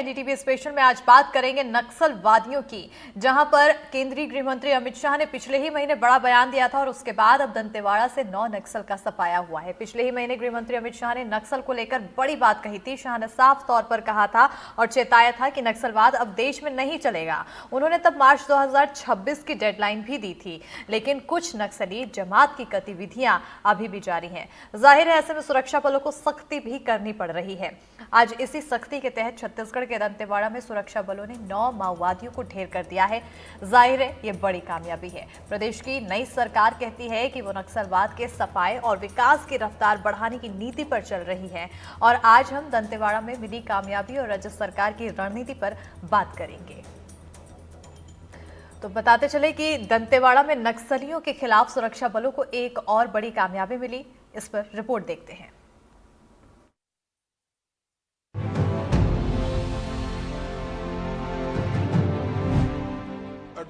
NDTV special में आज बात करेंगे नक्सलवादियों की, जहां पर केंद्रीय गृह मंत्री अमित शाह ने पिछले ही महीने बड़ा बयान दिया था और उसके बाद अब दंतेवाड़ा से 9 नक्सल का सफाया हुआ है। पिछले ही महीने गृह मंत्री अमित शाह ने नक्सल को लेकर बड़ी बात कही थी। शाह ने साफ तौर पर कहा था और चेताया था कि नक्सलवाद अब देश में नहीं चलेगा। उन्होंने तब मार्च 2026 की डेडलाइन भी दी थी, लेकिन कुछ नक्सली जमात की गतिविधियां अभी भी जारी हैं। जाहिर है ऐसे में सुरक्षा बलों को सख्ती भी करनी पड़ रही है। आज इसी सख्ती के तहत छत्तीसगढ़ के दंतेवाड़ा में सुरक्षा बलों ने 9 माओवादियों को ढेर कर दिया है। जाहिर है ये बड़ी कामयाबी है। प्रदेश की नई सरकार कहती है कि वो नक्सलवाद के सफाए और विकास की रफ्तार बढ़ाने की नीति पर चल रही है। और आज हम दंतेवाड़ा में मिली कामयाबी और राज्य सरकार की रणनीति पर बात करेंगे। तो बताते चले कि दंतेवाड़ा में नक्सलियों के खिलाफ सुरक्षा बलों को एक और बड़ी कामयाबी मिली। इस पर रिपोर्ट देखते हैं।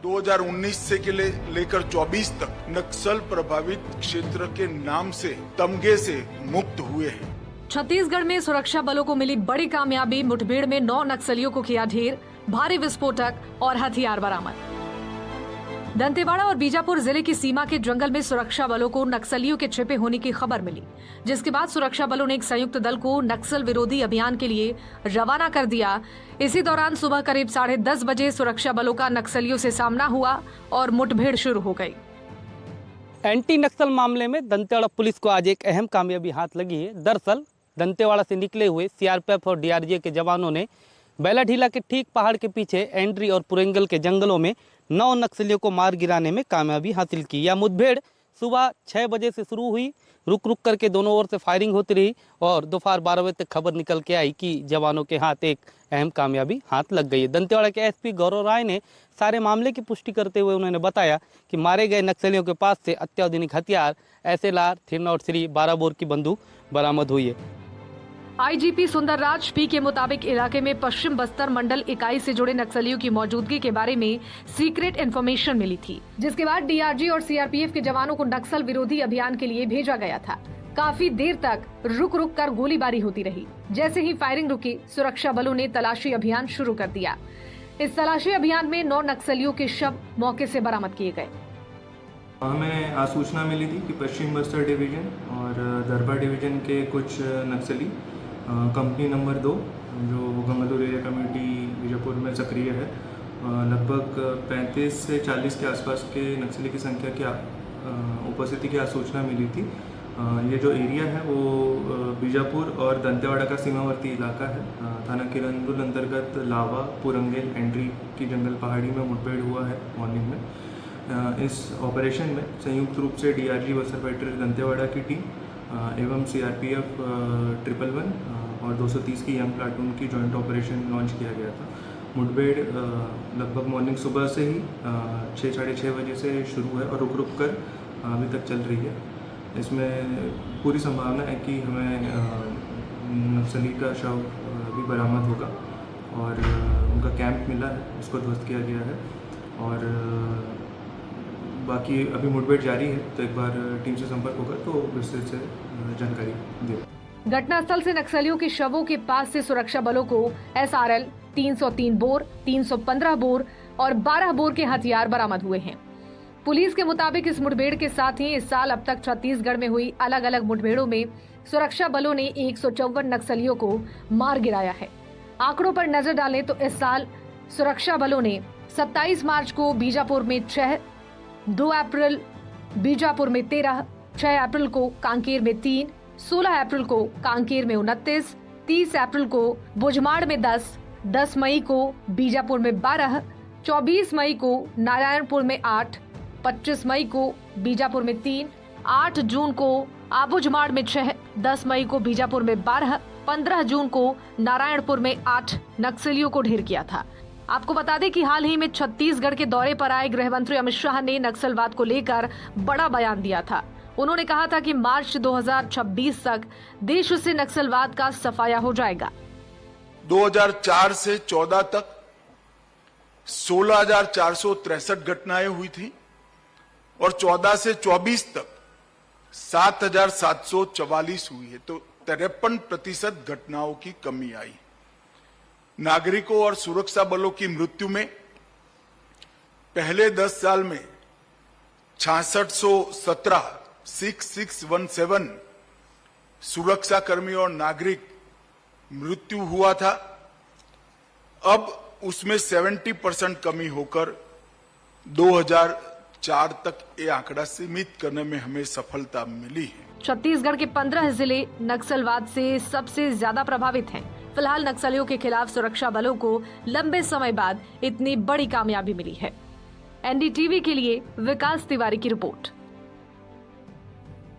2019 से लेकर 24 तक नक्सल प्रभावित क्षेत्र के नाम से तमगे से मुक्त हुए हैं। छत्तीसगढ़ में सुरक्षा बलों को मिली बड़ी कामयाबी। मुठभेड़ में 9 नक्सलियों को किया ढेर, भारी विस्फोटक और हथियार बरामद। दंतेवाड़ा और बीजापुर जिले की सीमा के जंगल में सुरक्षा बलों को नक्सलियों के छिपे होने की खबर मिली, जिसके बाद सुरक्षा बलों ने एक संयुक्त दल को नक्सल विरोधी अभियान के लिए रवाना कर दिया। इसी दौरान सुबह करीब 10:30 बजे सुरक्षा बलों का नक्सलियों से सामना हुआ और मुठभेड़ शुरू हो गई। एंटी नक्सल मामले में दंतेवाड़ा पुलिस को आज एक अहम कामयाबी हाथ लगी है। दरअसल दंतेवाड़ा से निकले हुए सीआरपीएफ और डीआरजी के जवानों ने बैलाढीला के ठीक पहाड़ के पीछे एंड्री और पुरेंगल के जंगलों में 9 नक्सलियों को मार गिराने में कामयाबी हासिल की। यह मुठभेड़ सुबह 6 बजे से शुरू हुई। रुक रुक करके दोनों ओर से फायरिंग होती रही और दोपहर 12 बजे तक खबर निकल के आई कि जवानों के हाथ एक अहम कामयाबी हाथ लग गई है। दंतेवाड़ा के एसपी गौरव राय ने सारे मामले की पुष्टि करते हुए उन्होंने बताया कि मारे गए नक्सलियों के पास से अत्याधुनिक हथियार SLR 303 12 बोर की बंदूक बरामद हुई है। आईजीपी सुंदरराज पी के मुताबिक इलाके में पश्चिम बस्तर मंडल इकाई से जुड़े नक्सलियों की मौजूदगी के बारे में सीक्रेट इन्फॉर्मेशन मिली थी, जिसके बाद डीआरजी और सीआरपीएफ के जवानों को नक्सल विरोधी अभियान के लिए भेजा गया था। काफी देर तक रुक रुक कर गोलीबारी होती रही। जैसे ही फायरिंग रुकी, सुरक्षा बलों ने तलाशी अभियान शुरू कर दिया। इस तलाशी अभियान में 9 नक्सलियों के शव मौके से बरामद किए गए। हमें सूचना मिली थी कि पश्चिम बस्तर डिवीजन और दरबा डिवीजन के कुछ नक्सली कंपनी नंबर 2 जो गंगादूर एरिया कमेटी बीजापुर में सक्रिय है, लगभग 35 से 40 के आसपास के नक्सली की संख्या की उपस्थिति की सूचना मिली थी। ये जो एरिया है वो बीजापुर और दंतेवाड़ा का सीमावर्ती इलाका है। थाना किरंदुल अंतर्गत लावा, पुरंगेल, एंड्री की जंगल पहाड़ी में मुठभेड़ हुआ है मॉर्निंग में। इस ऑपरेशन में संयुक्त रूप से डीआरजी बस्तर फाइटर दंतेवाड़ा की टीम एवं सीआरपीएफ 111 और 230 की यंग प्लाटून की जॉइंट ऑपरेशन लॉन्च किया गया था। मुठभेड़ लगभग मॉर्निंग सुबह से ही 6 साढ़े 6 बजे से शुरू है और रुक रुक कर अभी तक चल रही है। इसमें पूरी संभावना है कि हमें नक्सली का शव भी बरामद होगा और उनका कैंप मिला है, उसको ध्वस्त किया गया है और बाकी अभी मुठभेड़ जारी है। तो एक बार टीम से संपर्क होगा तो विस्तृत से जानकारी देगा। घटनास्थल से नक्सलियों के शवों के पास से सुरक्षा बलों को SRL 303 बोर, 315 बोर और 12 बोर के हथियार बरामद हुए हैं। पुलिस के मुताबिक इस मुठभेड़ के साथ ही इस साल अब तक छत्तीसगढ़ में हुई अलग अलग मुठभेड़ों में सुरक्षा बलों ने 154 नक्सलियों को मार गिराया है। आंकड़ों पर नजर डालें तो इस साल सुरक्षा बलों ने 27 मार्च को बीजापुर में 6, 2 अप्रैल बीजापुर में 13, 6 अप्रैल को कांकेर में 3, 16 अप्रैल को कांकेर में 29, 30 अप्रैल को बुझमाड़ में 10, 10 मई को बीजापुर में 12, 24 मई को नारायणपुर में 8, 25 मई को बीजापुर में 3, 8 जून को आबुझमाड़ में 6, 10 मई को बीजापुर में 12, 15 जून को नारायणपुर में 8 नक्सलियों को ढेर किया था। आपको बता दें कि हाल ही में छत्तीसगढ़ के दौरे पर आए गृह मंत्री अमित शाह ने नक्सलवाद को लेकर बड़ा बयान दिया था। उन्होंने कहा था कि मार्च 2026 तक देश से नक्सलवाद का सफाया हो जाएगा। 2004 से 14 तक 16,463 घटनाएं हुई थी और 14 से 24 तक 7,744 हुई है, तो 53% घटनाओं की कमी आई। नागरिकों और सुरक्षा बलों की मृत्यु में पहले 10 साल में 6617 सुरक्षाकर्मी और नागरिक मृत्यु हुआ था। अब उसमें 70% कमी होकर 2004 तक ये आंकड़ा सीमित करने में हमें सफलता मिली है। छत्तीसगढ़ के 15 जिले नक्सलवाद से सबसे ज्यादा प्रभावित हैं। फिलहाल नक्सलियों के खिलाफ सुरक्षा बलों को लंबे समय बाद इतनी बड़ी कामयाबी मिली है। एनडीटीवी के लिए विकास तिवारी की रिपोर्ट।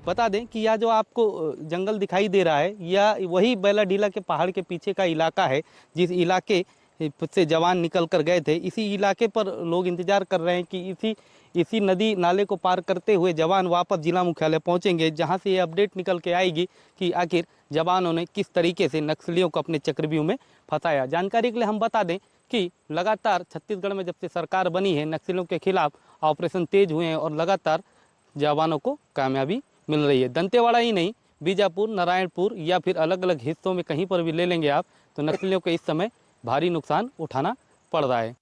बता दें कि यह जो आपको जंगल दिखाई दे रहा है यह वही बैलाडीला के पहाड़ के पीछे का इलाका है जिस इलाके से जवान निकल कर गए थे। इसी इलाके पर लोग इंतजार कर रहे हैं कि इसी नदी नाले को पार करते हुए जवान वापस जिला मुख्यालय पहुंचेंगे, जहां से ये अपडेट निकल के आएगी कि आखिर जवानों ने किस तरीके से नक्सलियों को अपने चक्रव्यूह में फंसाया। जानकारी के लिए हम बता दें कि लगातार छत्तीसगढ़ में जब से सरकार बनी है नक्सलियों के खिलाफ ऑपरेशन तेज हुए हैं और लगातार जवानों को कामयाबी मिल रही है। दंतेवाड़ा ही नहीं, बीजापुर, नारायणपुर या फिर अलग अलग हिस्सों में कहीं पर भी ले लेंगे आप तो नक्सलियों को इस समय भारी नुकसान उठाना पड़ रहा है।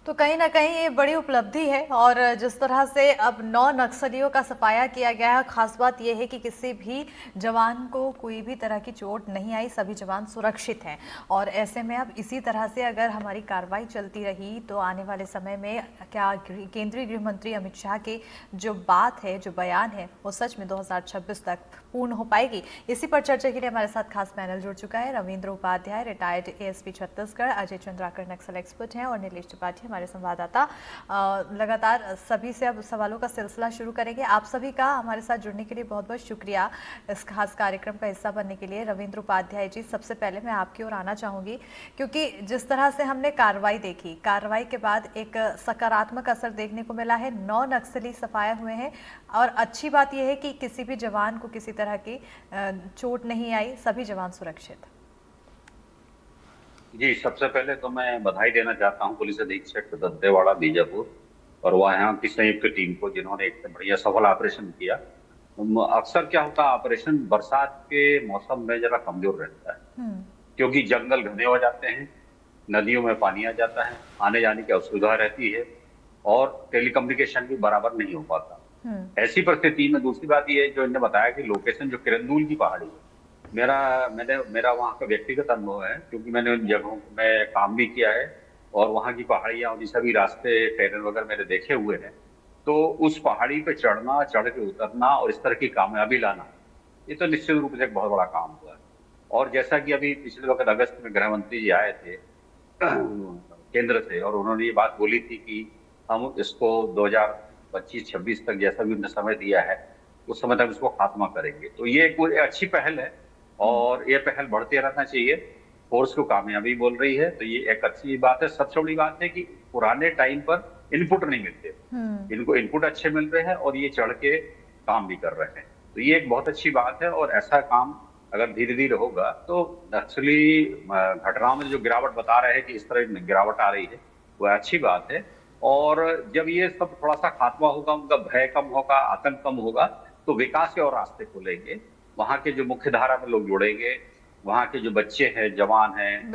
तो कहीं ना कहीं ये बड़ी उपलब्धि है और जिस तरह से अब 9 नक्सलियों का सफाया किया गया है, खास बात यह है कि किसी भी जवान को कोई भी तरह की चोट नहीं आई, सभी जवान सुरक्षित हैं। और ऐसे में अब इसी तरह से अगर हमारी कार्रवाई चलती रही तो आने वाले समय में क्या केंद्रीय गृह मंत्री अमित शाह की जो बात है, जो बयान है, वो सच में 2026 तक पूर्ण हो पाएगी। इसी पर चर्चा के लिए हमारे साथ खास पैनल जुड़ चुका है। रविंद्र उपाध्याय, रिटायर्ड एएसपी छत्तीसगढ़, अजय चंद्राकर नक्सल एक्सपर्ट हैं और नीलेश त्रिपाठी हमारे संवाददाता। लगातार सभी से अब सवालों का सिलसिला शुरू करेंगे। आप सभी का हमारे साथ जुड़ने के लिए बहुत बहुत शुक्रिया इस खास कार्यक्रम का हिस्सा बनने के लिए। रविंद्र उपाध्याय जी, सबसे पहले मैं आपकी ओर आना चाहूंगी क्योंकि जिस तरह से हमने कार्रवाई देखी, कार्रवाई के बाद एक सकारात्मक असर देखने को मिला है। 9 नक्सली सफाया हुए हैं और अच्छी बात यह है कि किसी भी जवान को किसी तरह की चोट नहीं आई, सभी जवान सुरक्षित। जी, सबसे पहले तो मैं बधाई देना चाहता हूं पुलिस अधीक्षक दंतेवाड़ा बीजापुर और वहाँ की संयुक्त टीम को जिन्होंने एक बढ़िया सफल ऑपरेशन किया। अक्सर क्या होता है, ऑपरेशन बरसात के मौसम में जरा कमजोर रहता है क्योंकि जंगल घने हो जाते हैं, नदियों में पानी आ जाता है, आने जाने की असुविधा रहती है और टेलीकम्युनिकेशन भी बराबर नहीं हो पाता। ऐसी परिस्थिति में दूसरी बात ये जो इन्होंने बताया कि लोकेशन जो किरंदुल की पहाड़ी है, मेरा वहाँ का व्यक्तिगत अनुभव है क्योंकि मैंने उन जगहों में काम भी किया है और वहाँ की पहाड़ियाँ और सभी रास्ते टेरन वगैरह मैंने देखे हुए हैं। तो उस पहाड़ी पे चढ़ना, चढ़ के उतरना और इस तरह की कामयाबी लाना, ये तो निश्चित रूप से एक बहुत बड़ा काम हुआ है। और जैसा कि अभी पिछले वक्त अगस्त में गृह मंत्री जी आए थे केंद्र से और उन्होंने ये बात बोली थी कि हम इसको 2025-26 तक जैसा भी उन्होंने समय दिया है उस समय तक इसको खात्मा करेंगे। तो ये एक अच्छी पहल है और ये पहल बढ़ते रहना चाहिए। फोर्स को कामयाबी बोल रही है तो ये एक अच्छी बात है। सबसे बड़ी बात है कि पुराने टाइम पर इनपुट नहीं मिलते, इनको इनपुट अच्छे मिल रहे हैं और ये चढ़ के काम भी कर रहे हैं। तो ये एक बहुत अच्छी बात है और ऐसा काम अगर धीरे धीरे होगा तो नक्सली घटनाओं में जो गिरावट बता रहे हैं कि इस तरह गिरावट आ रही है वो अच्छी बात है। और जब ये सब थोड़ा सा खात्मा होगा, उनका भय कम होगा, आतंक कम होगा तो विकास के और रास्ते खुलेंगे। वहाँ के जो मुख्य धारा में लोग जुड़ेंगे, वहाँ के जो बच्चे हैं, जवान हैं,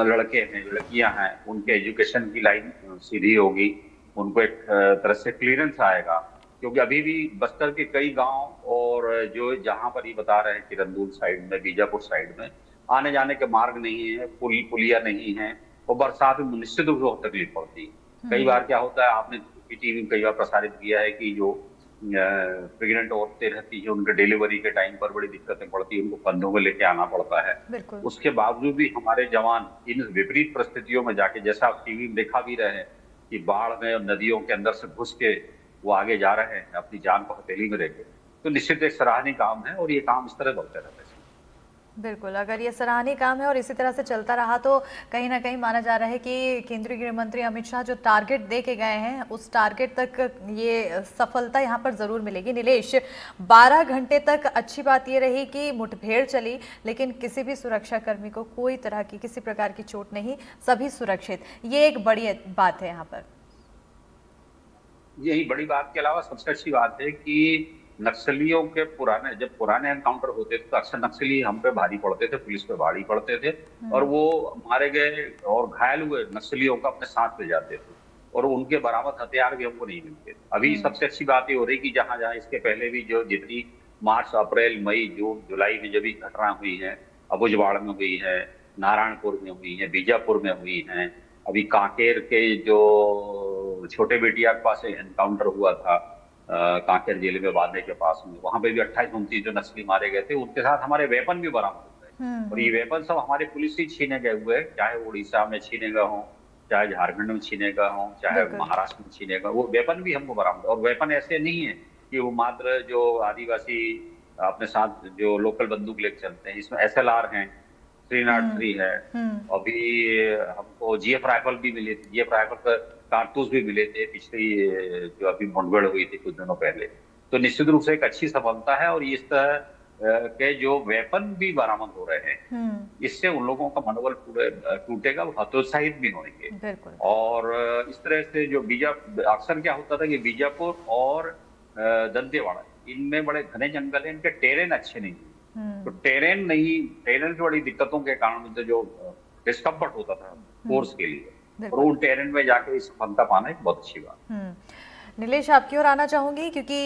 लड़के हैं, लड़कियां हैं, उनके एजुकेशन की लाइन सीधी होगी, उनको एक तरह से क्लियरेंस आएगा। क्योंकि अभी भी बस्तर के कई गांव और जो जहां पर ये बता रहे हैं किरंदुल साइड में, बीजापुर साइड में आने जाने के मार्ग नहीं है, पुलिया नहीं है और बरसात में निश्चित रूप से बहुत तकलीफ पड़ती है। कई बार क्या होता है, आपने टीवी में कई बार प्रसारित किया है कि जो प्रेग्नेंट औरतें रहती है उनके डिलीवरी के टाइम पर बड़ी दिक्कतें पड़ती है, उनको कंधों में लेके आना पड़ता है। उसके बावजूद भी हमारे जवान इन विपरीत परिस्थितियों में जाके, जैसा आप टीवी में देखा भी रहे हैं कि बाढ़ में और नदियों के अंदर से घुस के वो आगे जा रहे हैं अपनी जान को हथेली में लेके, तो निश्चित एक सराहनीय काम है और ये काम इस तरह बढ़ते रहते हैं। बिल्कुल, अगर ये सराहनीय काम है और इसी तरह से चलता रहा तो कहीं ना कहीं माना जा रहा है कि केंद्रीय गृह मंत्री अमित शाह जो टारगेट दे के गए हैं उस टारगेट तक ये सफलता यहाँ पर जरूर मिलेगी। नीलेश, 12 घंटे तक अच्छी बात ये रही कि मुठभेड़ चली लेकिन किसी भी सुरक्षा कर्मी को कोई तरह की किसी प्रकार की चोट नहीं, सभी सुरक्षित, ये एक बड़ी बात है यहाँ पर। यही बड़ी बात के अलावा सबसे अच्छी बात है कि नक्सलियों के जब पुराने एनकाउंटर होते थे तो अक्सर नक्सली हम पे भारी पड़ते थे, पुलिस पे भारी पड़ते थे, और वो मारे गए और घायल हुए नक्सलियों को अपने साथ ले जाते थे और उनके बरामद हथियार भी हमको नहीं मिलते। अभी सबसे अच्छी बात ये हो रही कि जहां जहां इसके पहले भी जो जितनी मार्च, अप्रैल, मई, जून, जुलाई में जब भी घटना हुई है, अबुझवाड़ में हुई है, नारायणपुर में हुई है, बीजापुर में हुई है, अभी कांकेर के जो छोटे बेटिया के पास एनकाउंटर हुआ था, कांकेर जिले में बांधे के पास में, वहां पे भी 28-29 जो नक्सली मारे गए थे, उनके साथ हमारे वेपन भी बरामद हो गए। और ये वेपन सब हमारे पुलिस से छीने गए हुए हैं, चाहे उड़ीसा में छीने गए हों, चाहे झारखंड में छीने गए हों, चाहे महाराष्ट्र में छीने गए, वो वेपन भी हमको बरामद। और वेपन ऐसे नहीं है कि वो मात्र जो आदिवासी अपने साथ जो लोकल बंदूक लेकर चलते हैं, इसमें SLR हैं, 303 है, अभी हमको GF राइफल भी मिली थी, GF राइफल का कारतूस भी मिले थे पिछली जो अभी मुठभेड़ हुई थी कुछ दिनों पहले। तो निश्चित रूप से एक अच्छी सफलता है और इस तरह के जो वेपन भी बरामद हो रहे हैं, इससे उन लोगों का मनोबल पूरे टूटेगा, वो हतोत्साहित भी होंगे। और इस तरह से जो अक्सर क्या होता था कि बीजापुर और दंतेवाड़ा, इनमें बड़े घने जंगल है, इनके टेरेन अच्छे नहीं है, तो टेरेन की बड़ी दिक्कतों के कारण तो जो डिस्कम्फर्ट होता था फोर्स के लिए, और उन टेरेन में जाके इस सफलता पाना एक बहुत अच्छी बात। नीलेश, आपकी ओर आना चाहूंगी क्योंकि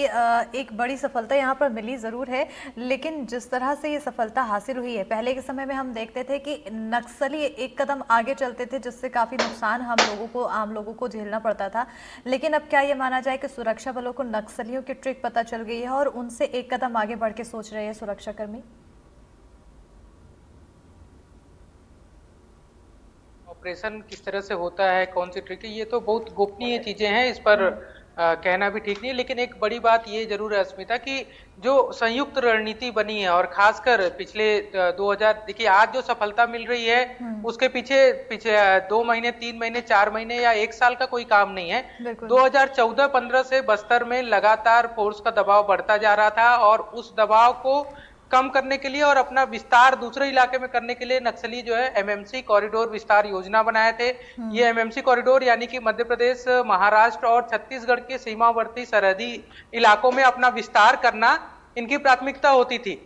एक बड़ी सफलता यहाँ पर मिली ज़रूर है, लेकिन जिस तरह से ये सफलता हासिल हुई है, पहले के समय में हम देखते थे कि नक्सली एक कदम आगे चलते थे जिससे काफ़ी नुकसान आम लोगों को झेलना पड़ता था, लेकिन अब क्या ये माना जाए कि सुरक्षा बलों को नक्सलियों की ट्रिक पता चल गई है और उनसे एक कदम आगे बढ़ के सोच रहे हैं सुरक्षाकर्मी? ऑपरेशन किस तरह से होता है, कौन सी ट्रिक है, ये तो बहुत गोपनीय चीजें हैं, इस पर कहना भी ठीक नहीं है। लेकिन एक बड़ी बात ये जरूर है अस्मिता कि जो संयुक्त रणनीति बनी है, और खासकर पिछले 2000, देखिए आज जो सफलता मिल रही है उसके पीछे 2 महीने, 3 महीने, 4 महीने या 1 साल का कोई काम नहीं है। 2014-15 से बस्तर में लगातार फोर्स का दबाव बढ़ता जा रहा था, और उस दबाव को कम करने के लिए और अपना विस्तार दूसरे इलाके में करने के लिए नक्सली जो है MMC कॉरिडोर विस्तार योजना बनाए थे। ये MMC कॉरिडोर यानी कि मध्य प्रदेश, महाराष्ट्र और छत्तीसगढ़ के सीमावर्ती सरहदी इलाकों में अपना विस्तार करना इनकी प्राथमिकता होती थी।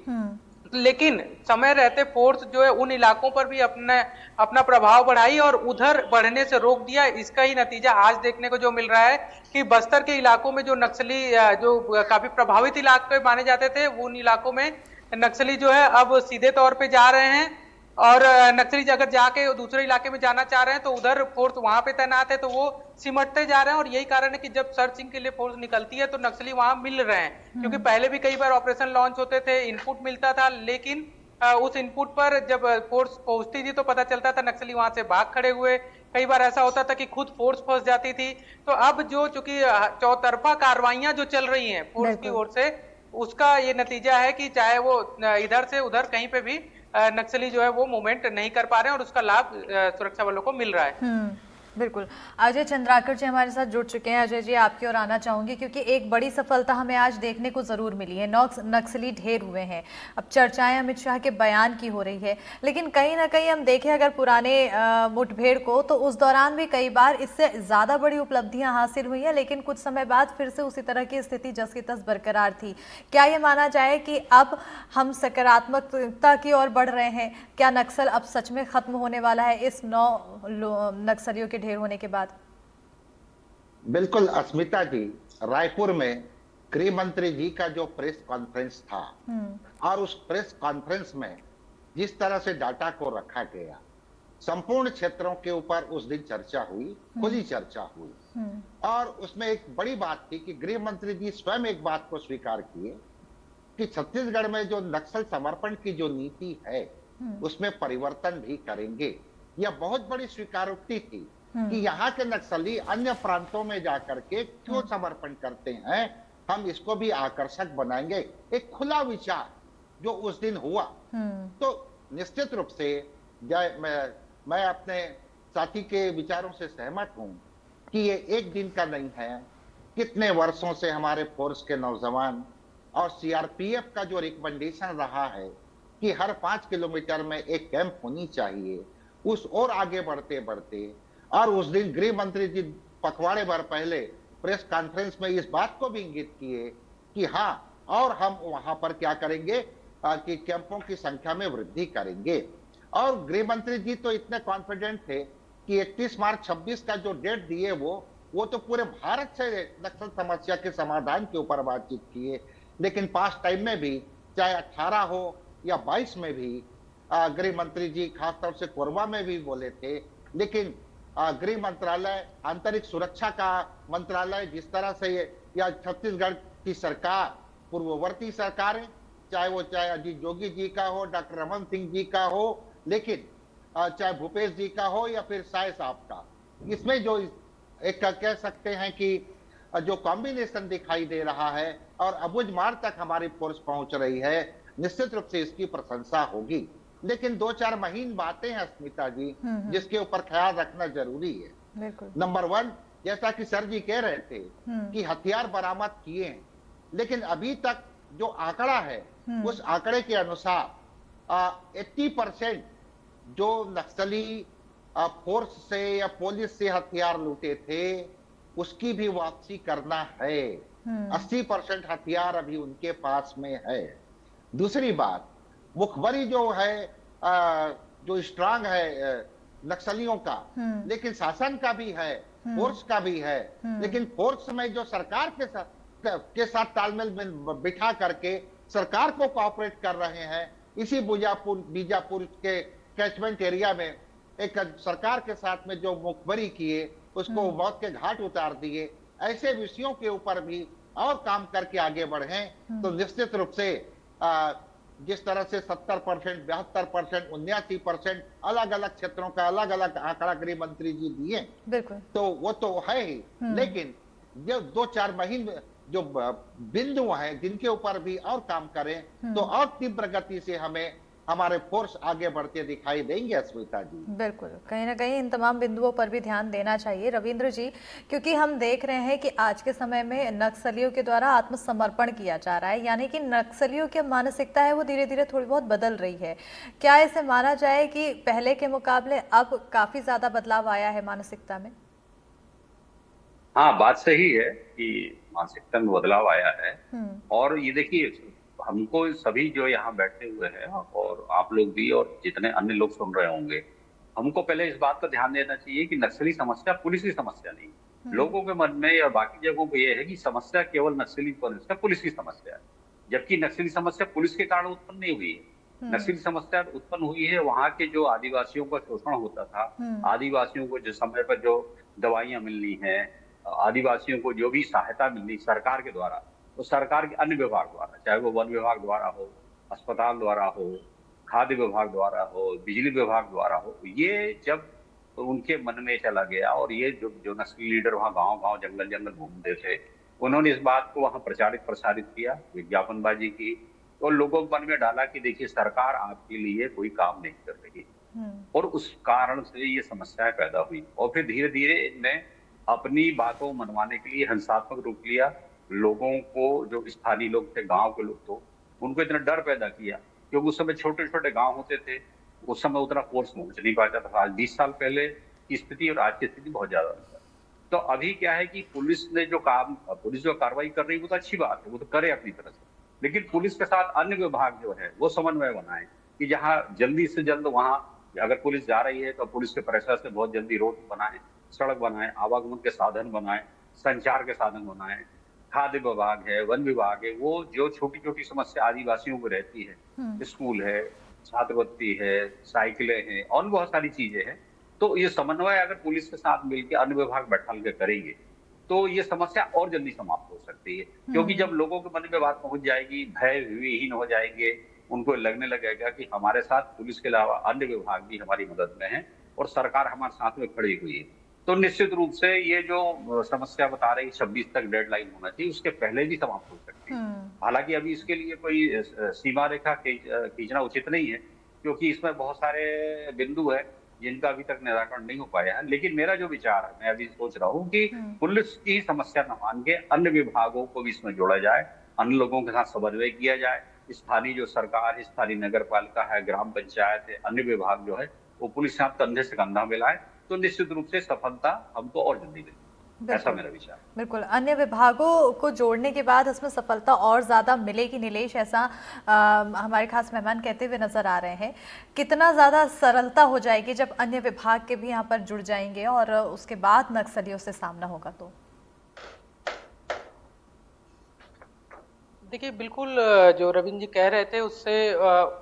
लेकिन समय रहते फोर्स जो है उन इलाकों पर भी अपना प्रभाव बढ़ाई और उधर बढ़ने से रोक दिया। इसका ही नतीजा आज देखने को जो मिल रहा है कि बस्तर के इलाकों में जो नक्सली जो काफी प्रभावित इलाके माने जाते थे, उन इलाकों में नक्सली जो है अब सीधे तौर पे जा रहे हैं, और नक्सली अगर जाके दूसरे इलाके में जाना चाह रहे हैं तो उधर फोर्स वहां पे तैनात है, तो वो सिमटते जा रहे हैं। और यही कारण है कि जब सर्चिंग के लिए फोर्स निकलती है तो नक्सली वहां मिल रहे हैं, क्योंकि पहले भी कई बार ऑपरेशन लॉन्च होते थे, इनपुट मिलता था, लेकिन उस इनपुट पर जब फोर्स पहुंचती थी तो पता चलता था नक्सली वहां से भाग खड़े हुए। कई बार ऐसा होता था कि खुद फोर्स फंस जाती थी। तो अब जो चूंकि चौतरफा कार्रवाइयां जो चल रही हैं फोर्स की ओर से, उसका ये नतीजा है कि चाहे वो इधर से उधर कहीं पे भी नक्सली जो है वो मूवमेंट नहीं कर पा रहे हैं, और उसका लाभ सुरक्षा बलों को मिल रहा है। बिल्कुल। अजय चंद्राकर जी हमारे साथ जुड़ चुके हैं। अजय जी, आपकी ओर आना चाहूंगी क्योंकि एक बड़ी सफलता हमें आज देखने को जरूर मिली है। नक्सली ढेर हुए हैं, अब चर्चाएं अमित शाह के बयान की हो रही है, लेकिन कहीं ना कहीं हम देखें अगर पुराने मुठभेड़ को, तो उस दौरान भी कई बार इससे ज्यादा बड़ी उपलब्धियां हासिल हुई हैं, लेकिन कुछ समय बाद फिर से उसी तरह की स्थिति जस की तस बरकरार थी। क्या ये माना जाए कि अब हम सकारात्मकता की ओर बढ़ रहे हैं? क्या नक्सल अब सच में खत्म होने वाला है इस 9 नक्सलियों के ढेर होने के बाद? बिल्कुल अस्मिता जी, रायपुर में गृह मंत्री जी का जो प्रेस कॉन्फ्रेंस था, और उस प्रेस कॉन्फ्रेंस में जिस तरह से डाटा को रखा गया, संपूर्ण क्षेत्रों के ऊपर उस दिन चर्चा हुई, खुली चर्चा हुई, और उसमें एक बड़ी बात थी कि गृह मंत्री जी स्वयं एक बात को स्वीकार किए कि छत्तीसगढ़ में जो नक्सल समर्पण की जो नीति है उसमें परिवर्तन भी करेंगे। यह बहुत बड़ी स्वीकारोक्ति थी कि यहाँ के नक्सली अन्य प्रांतों में जाकर के क्यों समर्पण करते हैं, हम इसको भी आकर्षक बनाएंगे। एक खुला विचार जो उस दिन हुआ। तो निश्चित रूप से मैं अपने साथी के विचारों से सहमत हूं कि ये एक दिन का नहीं है। कितने वर्षों से हमारे फोर्स के नौजवान और सीआरपीएफ का जो रिकमेंडेशन रहा है कि हर 5 किलोमीटर में एक कैंप होनी चाहिए, उस और आगे बढ़ते बढ़ते, और उस दिन गृह मंत्री जी पखवाड़े भर पहले प्रेस कॉन्फ्रेंस में इस बात को भी इंगित किए कि हाँ, और हम वहां पर क्या करेंगे कि कैंपों की संख्या में वृद्धि करेंगे। और गृह मंत्री जी तो इतने कॉन्फिडेंट थे कि 31 मार्च 26 का जो डेट दिए वो तो पूरे भारत से नक्सल समस्या के समाधान के ऊपर बातचीत किए। लेकिन पास्ट टाइम में भी, चाहे 18 हो या 22 में भी, गृह मंत्री जी खासतौर से कोरबा में भी बोले थे। लेकिन गृह मंत्रालय, आंतरिक सुरक्षा का मंत्रालय, जिस तरह से या छत्तीसगढ़ की सरकार, पूर्ववर्ती सरकारें, चाहे अजीत जोगी जी का हो, डॉक्टर रमन सिंह जी का हो, लेकिन चाहे भूपेश जी का हो या फिर साय साहब का, इसमें जो एक कह सकते हैं कि जो कॉम्बिनेशन दिखाई दे रहा है और अबुझमार तक हमारी फोर्स पहुंच रही है, निश्चित रूप से इसकी प्रशंसा होगी। लेकिन 2-4 महीन बातें हैं स्मिता जी, जिसके ऊपर ख्याल रखना जरूरी है। नंबर 1, जैसा कि सर जी कह रहे थे कि हथियार बरामद किए हैं, लेकिन अभी तक जो आंकड़ा है उस आंकड़े के अनुसार 80% जो नक्सली फोर्स से या पुलिस से हथियार लूटे थे उसकी भी वापसी करना है। 80% हथियार अभी उनके पास में है। दूसरी बात, मुखबरी जो है जो स्ट्रांग है नक्सलियों का, लेकिन शासन का भी है, फोर्स का भी है। लेकिन फोर्स में जो सरकार के साथ तालमेल बिठा करके सरकार को कोऑपरेट कर रहे हैं, इसी बीजापुर के कैचमेंट एरिया में एक सरकार के साथ में जो मुखबरी किए उसको मौत के घाट उतार दिए। ऐसे विषयों के ऊपर भी और काम करके आगे बढ़े तो निश्चित रूप से जिस तरह से 70%, 72%, 79% अलग अलग क्षेत्रों का अलग अलग आंकड़ा गृह मंत्री जी दिए, बिल्कुल, तो वो तो है ही। लेकिन जो 2-4 महीने जो बिंदु हैं जिनके ऊपर भी और काम करें तो और तीव्र गति से हमें हमारे फोर्स आगे बढ़ते दिखाई देंगे स्मिता जी। बिल्कुल, कहीं ना कहीं इन तमाम बिंदुओं पर भी ध्यान देना चाहिए रविंद्र जी, क्योंकि हम देख रहे हैं कि आज के समय में नक्सलियों के द्वारा आत्मसमर्पण किया जा रहा है, यानी कि नक्सलियों की मानसिकता है वो धीरे धीरे थोड़ी बहुत बदल रही है। क्या इसे माना जाए कि पहले के मुकाबले अब काफी ज्यादा बदलाव आया है मानसिकता में? हाँ, बात सही है कि मानसिकता में बदलाव आया है। और ये देखिए, हमको सभी जो यहाँ बैठे हुए हैं और आप लोग भी और जितने अन्य लोग सुन रहे होंगे, हमको पहले इस बात पर ध्यान देना चाहिए कि नक्सली समस्या पुलिस की समस्या नहीं। लोगों के मन में या बाकी जगहों पे ये है कि समस्या केवल नक्सली पुलिस की समस्या है, जबकि नक्सली समस्या पुलिस के कारण उत्पन्न नहीं हुई है। नक्सली समस्या उत्पन्न हुई है वहाँ के जो आदिवासियों का शोषण होता था, आदिवासियों को जिस समय पर जो दवाइयां मिलनी है, आदिवासियों को जो भी सहायता मिलनी सरकार के द्वारा, तो सरकार के अन्य विभाग द्वारा, चाहे वो वन विभाग द्वारा हो, अस्पताल द्वारा हो, खाद्य विभाग द्वारा हो, बिजली विभाग द्वारा हो, ये जब उनके मन में चला गया और ये जो नक्सली लीडर वहाँ गांव-गांव, जंगल-जंगल घूमते थे, उन्होंने इस बात को वहाँ प्रसारित किया, विज्ञापनबाजी की और लोगों के मन में डाला कि देखिए सरकार आपके लिए कोई काम नहीं कर रही, और उस कारण से ये समस्याएं पैदा हुई। और फिर धीरे धीरे इनने अपनी बातों मनवाने के लिए हिंसात्मक रूप लिया। लोगों को, जो स्थानीय लोग थे, गांव के लोग तो उनको इतना डर पैदा किया, क्योंकि उस समय छोटे छोटे गांव होते थे, उस समय उतना फोर्स पहुंच नहीं पाता था। आज 20 साल पहले की स्थिति और आज की स्थिति बहुत ज्यादा अंतर। तो अभी क्या है कि पुलिस जो कार्रवाई कर रही है वो तो अच्छी बात है, वो तो करे अपनी तरफ से, लेकिन पुलिस के साथ अन्य विभाग जो है वो समन्वय बनाए कि जहाँ जल्दी से जल्द वहाँ अगर पुलिस जा रही है तो पुलिस के प्रेशर से बहुत जल्दी रोड बनाए, सड़क बनाए, आवागमन के साधन बनाए, संचार के साधन बनाए। खाद्य विभाग है, वन विभाग है, वो जो छोटी छोटी समस्या आदिवासियों को रहती है, स्कूल है, छात्रवृत्ति है, साइकिलें हैं और बहुत सारी चीजें हैं, तो ये समन्वय अगर पुलिस के साथ मिलकर अन्य विभाग बैठा के करेंगे तो ये समस्या और जल्दी समाप्त हो सकती है। क्योंकि जब लोगों के मन में बात पहुंच जाएगी, भय विहीन हो जाएंगे, उनको लगने लगेगा कि हमारे साथ पुलिस के अलावा अन्य विभाग भी हमारी मदद में है और सरकार हमारे साथ में खड़ी हुई है, तो निश्चित रूप से ये जो समस्या बता रही 26 तक डेडलाइन होना चाहिए, उसके पहले भी समाप्त हो सकती है। हालांकि अभी इसके लिए कोई सीमा रेखा खींचना उचित नहीं है, क्योंकि इसमें बहुत सारे बिंदु है जिनका अभी तक निराकरण नहीं हो पाया है। लेकिन मेरा जो विचार है, मैं अभी सोच रहा हूँ कि पुलिस की समस्या न मान के अन्य विभागों को भी इसमें जोड़ा जाए, अन्य लोगों के साथ समन्वय किया जाए। स्थानीय जो सरकार है, स्थानीय नगर पालिका है, ग्राम पंचायत है, अन्य विभाग जो है वो पुलिस के साथ कंधे से कंधा मिलाए, तो निश्चित रूप से सफलता हमको और जल्दी मिलेगी। ऐसा मेरा विचार है। बिल्कुल, अन्य विभागों को जोड़ने के बाद इसमें सफलता और ज़्यादा मिलेगी नीलेश, ऐसा हमारे खास मेहमान कहते हुए नजर आ रहे हैं। कितना ज़्यादा सरलता हो जाएगी जब अन्य विभाग के भी यहाँ पर जुड़ जाएंगे और उसके बाद नक्सलियों से सामना होगा तो? देखिए बिल्कुल, जो रविंद्र जी कह रहे थे उससे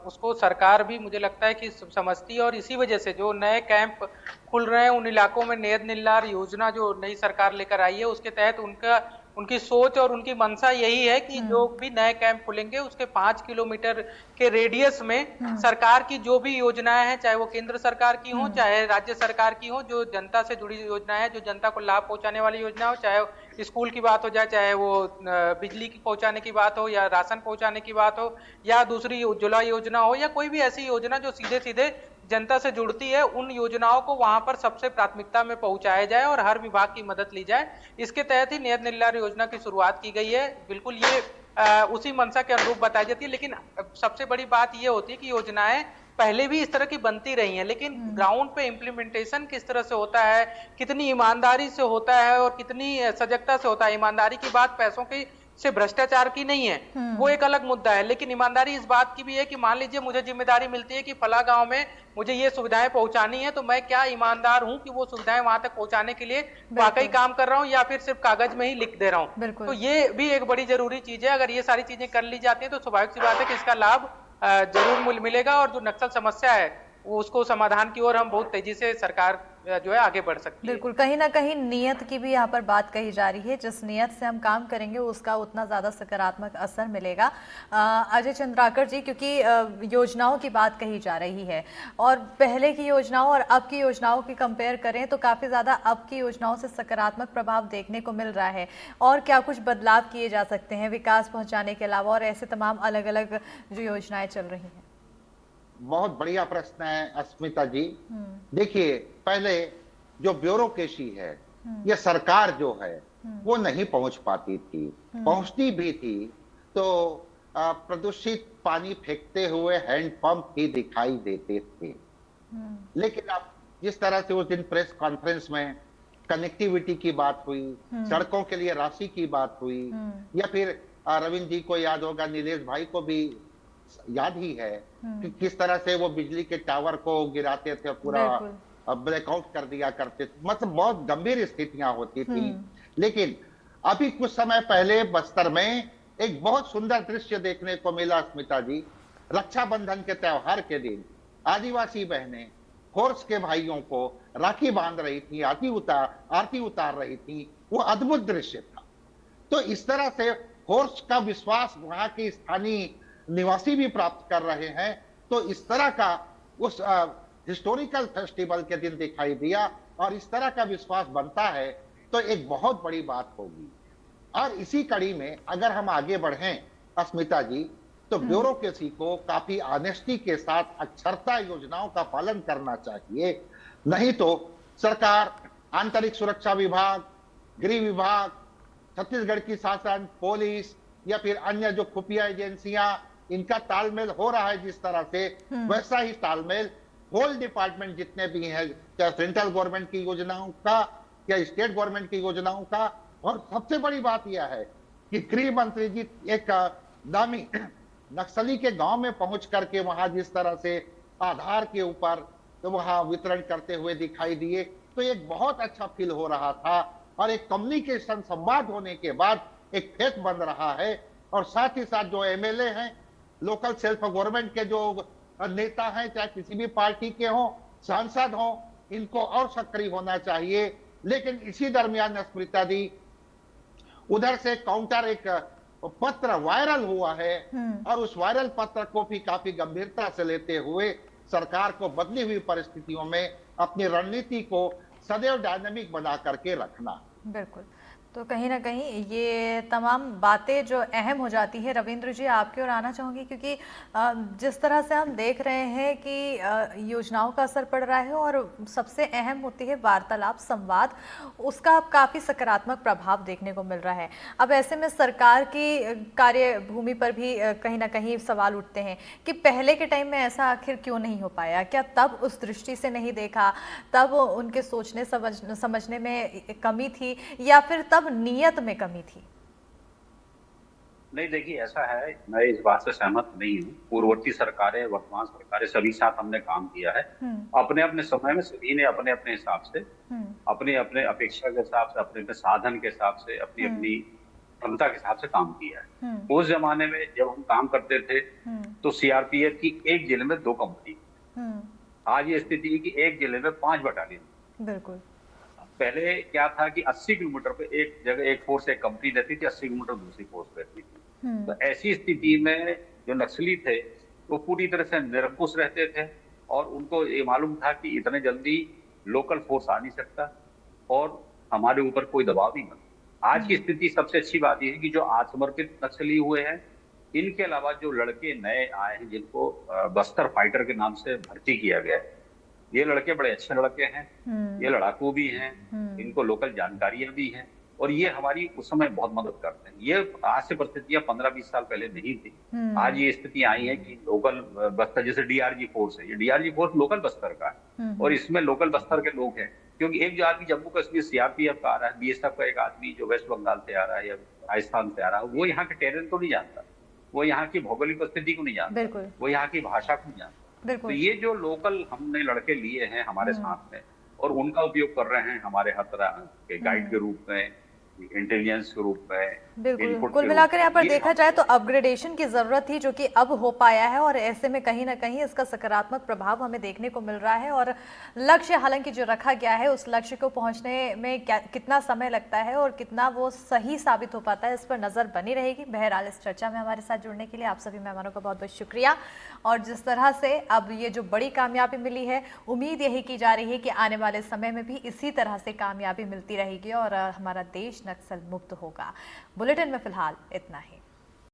उसको सरकार भी मुझे लगता है कि समझती है, और इसी वजह से जो नए कैंप खुल रहे हैं उन इलाकों में नेद निल्लार योजना जो नई सरकार लेकर आई है उसके तहत उनकी सोच और उनकी मंशा यही है कि जो भी नए कैंप खुलेंगे उसके 5 किलोमीटर के रेडियस में सरकार की जो भी योजनाएं हैं, चाहे वो केंद्र सरकार की हो चाहे राज्य सरकार की हो, जो जनता से जुड़ी योजनाएं हैं, जो जनता को लाभ पहुंचाने वाली योजना हो, चाहे स्कूल की बात हो जाए, चाहे वो बिजली की पहुंचाने की बात हो या राशन पहुंचाने की बात हो या दूसरी उज्ज्वला योजना हो या कोई भी ऐसी योजना जो सीधे सीधे जनता से जुड़ती है, उन योजनाओं को वहां पर सबसे प्राथमिकता में पहुंचाया जाए और हर विभाग की मदद ली जाए। इसके तहत ही नेद निल्लार योजना की शुरुआत की गई है। बिल्कुल ये उसी मंशा के अनुरूप बताई जाती है, लेकिन सबसे बड़ी बात ये होती है कि योजनाएं पहले भी इस तरह की बनती रही हैं, लेकिन ग्राउंड पे इम्प्लीमेंटेशन किस तरह से होता है, कितनी ईमानदारी से होता है और कितनी सजगता से होता है। ईमानदारी की बात पैसों की से भ्रष्टाचार की नहीं है, वो एक अलग मुद्दा है, लेकिन ईमानदारी इस बात की भी है कि मान लीजिए मुझे जिम्मेदारी मिलती है कि फला गांव में मुझे ये सुविधाएं पहुंचानी है, तो मैं क्या ईमानदार हूं कि वो सुविधाएं वहां तक पहुंचाने के लिए वाकई काम कर रहा हूं या फिर सिर्फ कागज में ही लिख दे रहा हूं। तो ये भी एक बड़ी जरूरी चीज है। अगर ये सारी चीजें कर ली जाती है तो स्वाभाविक सी बात है कि इसका लाभ जरूर मिलेगा और जो नक्सल समस्या है वो उसको समाधान की ओर हम बहुत तेजी से सरकार जो है आगे बढ़ सकती है। बिल्कुल, कहीं ना कहीं नियत की भी यहाँ पर बात कही जा रही है। जिस नियत से हम काम करेंगे उसका उतना ज़्यादा सकारात्मक असर मिलेगा। अजय चंद्राकर जी, क्योंकि योजनाओं की बात कही जा रही है और पहले की योजनाओं और अब की योजनाओं की कंपेयर करें तो काफ़ी ज़्यादा अब की योजनाओं से सकारात्मक प्रभाव देखने को मिल रहा है। और क्या कुछ बदलाव किए जा सकते हैं विकास पहुँचाने के अलावा, और ऐसे तमाम अलग अलग जो योजनाएं चल रही हैं? बहुत बढ़िया प्रश्न है अस्मिता जी। देखिए, पहले जो ब्यूरोक्रेसी है, ये सरकार जो है वो नहीं पहुंच पाती थी, पहुंचती भी थी तो प्रदूषित पानी फेंकते हुए हैंडपंप ही दिखाई देते थे। लेकिन अब जिस तरह से उस दिन प्रेस कॉन्फ्रेंस में कनेक्टिविटी की बात हुई, सड़कों के लिए राशि की बात हुई, या फिर रविंद्र जी को याद होगा, नीलेश भाई को भी याद ही है कि किस तरह से वो बिजली के टावर को गिराते थे, पूरा ब्लैकआउट कर दिया करते थे, मतलब बहुत गंभीर स्थितियां होती थी। लेकिन अभी कुछ समय पहले बस्तर में एक बहुत सुंदर दृश्य देखने को मिला स्मिता जी। रक्षाबंधन के त्योहार के दिन आदिवासी बहनें फोर्स के भाइयों को राखी बांध रही थी, आरती उतार रही थी। वो अद्भुत दृश्य था। तो इस तरह से फोर्स का विश्वास वहां के स्थानीय निवासी भी प्राप्त कर रहे हैं। तो इस तरह का उस हिस्टोरिकल फेस्टिवल के दिन दिखाई दिया और इस तरह का विश्वास बनता है तो एक बहुत बड़ी बात होगी। और इसी कड़ी में अगर हम आगे बढ़ें अस्मिता जी, तो ब्यूरोक्रेसी को काफी ऑनेस्टी के साथ अक्षरता योजनाओं का पालन करना चाहिए। नहीं तो सरकार, आंतरिक सुरक्षा विभाग, गृह विभाग, छत्तीसगढ़ की शासन, पुलिस या फिर अन्य जो खुफिया एजेंसियां, इनका तालमेल हो रहा है जिस तरह से, वैसा ही तालमेल होल डिपार्टमेंट जितने भी हैं, चाहे सेंट्रल गवर्नमेंट की योजनाओं का या स्टेट गवर्नमेंट की योजनाओं का। और सबसे बड़ी बात यह है कि गृह मंत्री जी एक दामी नक्सली के गांव में पहुंच करके वहां जिस तरह से आधार के ऊपर तो वहां वितरण करते हुए दिखाई दिए, तो एक बहुत अच्छा फील हो रहा था। और एक कम्युनिकेशन संवाद होने के बाद एक फेक बन रहा है। और साथ ही साथ जो एमएलए हैं, लोकल सेल्फ गवर्नमेंट के जो नेता हैं, चाहे किसी भी पार्टी के हों, सांसद हों, इनको और सक्रिय होना चाहिए। लेकिन इसी दरमियान स्मृता दी, उधर से काउंटर एक पत्र वायरल हुआ है और उस वायरल पत्र को भी काफी गंभीरता से लेते हुए सरकार को बदली हुई परिस्थितियों में अपनी रणनीति को सदैव डायनामिक बना करके रखना। बिल्कुल। तो कहीं ना कहीं ये तमाम बातें जो अहम हो जाती है, रविंद्र जी आपकी ओर आना चाहूँगी, क्योंकि जिस तरह से हम देख रहे हैं कि योजनाओं का असर पड़ रहा है और सबसे अहम होती है वार्तालाप, संवाद, उसका अब काफ़ी सकारात्मक प्रभाव देखने को मिल रहा है। अब ऐसे में सरकार की कार्यभूमि पर भी कहीं ना कहीं सवाल उठते हैं कि पहले के टाइम में ऐसा आखिर क्यों नहीं हो पाया? क्या तब उस दृष्टि से नहीं देखा, तब उनके सोचने समझने में कमी थी, या फिर तब नियत में कमी थी? नहीं, देखिए ऐसा है, मैं इस बात से सहमत नहीं हूँ। पूर्ववर्ती सरकारें, वर्तमान सरकारें, सभी साथ हमने काम किया है। अपने अपने समय में सभी ने अपने अपने हिसाब से, अपने अपने अपेक्षा के हिसाब से, अपने अपने साधन के हिसाब से, अपनी अपनी क्षमता के हिसाब से काम किया है। उस जमाने में जब हम काम करते थे तो सीआरपीएफ की एक जिले में 2 कंपनी, आज ये स्थिति है कि एक जिले में 5 बटालियन। बिल्कुल। पहले क्या था कि 80 किलोमीटर पे एक जगह एक फोर्स, एक कंपनी रहती थी, 80 किलोमीटर दूसरी फोर्स रहती थी। तो ऐसी स्थिति में जो नक्सली थे वो पूरी तरह से निरंकुश रहते थे और उनको ये मालूम था कि इतने जल्दी लोकल फोर्स आ नहीं सकता और हमारे ऊपर कोई दबाव नहीं बनता। आज की स्थिति सबसे अच्छी बात यह है कि जो आत्मसमर्पित नक्सली हुए हैं, इनके अलावा जो लड़के नए आए हैं जिनको बस्तर फाइटर के नाम से भर्ती किया गया है, ये लड़के बड़े अच्छे लड़के हैं, ये लड़ाकू भी हैं, इनको लोकल जानकारियां भी हैं और ये हमारी उस समय बहुत मदद करते हैं। ये आज से परिस्थितियां 15-20 साल पहले नहीं थी। आज ये स्थिति आई है कि लोकल बस्तर, जैसे डीआरजी फोर्स है, ये डीआरजी फोर्स लोकल बस्तर का है और इसमें लोकल बस्तर के लोग हैं। क्योंकि एक जो आदमी जम्मू कश्मीर सीआरपीएफ का आ रहा है, बीएसएफ का एक आदमी जो वेस्ट बंगाल से आ रहा है या राजस्थान से आ रहा है, वो यहाँ के टेरेन को नहीं जानता, वो यहाँ की भौगोलिक स्थिति को नहीं जानता, वो यहाँ की भाषा को नहीं जानता। तो ये जो लोकल हमने लड़के लिए हैं हमारे साथ में और उनका उपयोग कर रहे हैं हमारे हर तरह के गाइड के रूप में, इंटेलिजेंस के रूप में, बिल्कुल। कुल मिलाकर यहाँ पर देखा जाए तो अपग्रेडेशन की जरूरत थी, जो कि अब हो पाया है और ऐसे में कहीं ना कहीं इसका सकारात्मक प्रभाव हमें देखने को मिल रहा है। और लक्ष्य हालांकि जो रखा गया है, उस लक्ष्य को पहुंचने में कितना समय लगता है और कितना वो सही साबित हो पाता है, इस पर नजर बनी रहेगी। बहरहाल इस चर्चा में हमारे साथ जुड़ने के लिए आप सभी मेहमानों का बहुत बहुत शुक्रिया। और जिस तरह से अब ये जो बड़ी कामयाबी मिली है, उम्मीद यही की जा रही है कि आने वाले समय में भी इसी तरह से कामयाबी मिलती रहेगी और हमारा देश नक्सल मुक्त होगा। बुलेटिन में फिलहाल इतना ही।